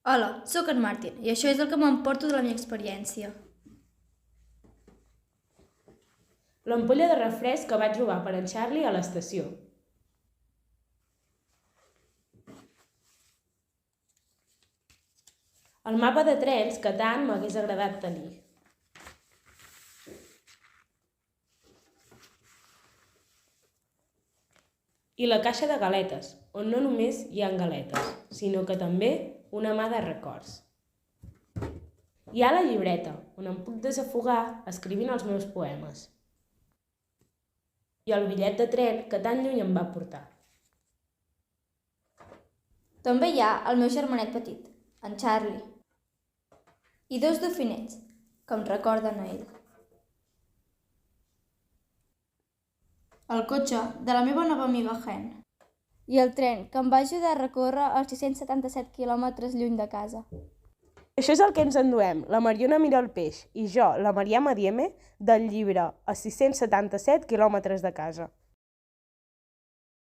Hola, sóc en Martin i això és el que m'emporto de la meva experiència. L'ampolla de refresc que vaig robar per en Charlie a l'estació. El mapa de trens que tant m'hagués agradat tenir. I la caixa de galetes, on no només hi ha galetes, sinó que també una mà de records. Hi ha la llibreta, on em puc desafogar escrivint els meus poemes. I el bitllet de tren que tan lluny em va portar. També hi ha el meu germanet petit, en Charlie, i dos dofinets, que em recorden a ell. El cotxe de la meva nova amiga Hen. I el tren que em va ajudar a recórrer els 677 quilòmetres lluny de casa. Això és el que ens enduem, la Mariona mira el peix i jo, la Mariama Dieme, del llibre A 677 quilòmetres de casa.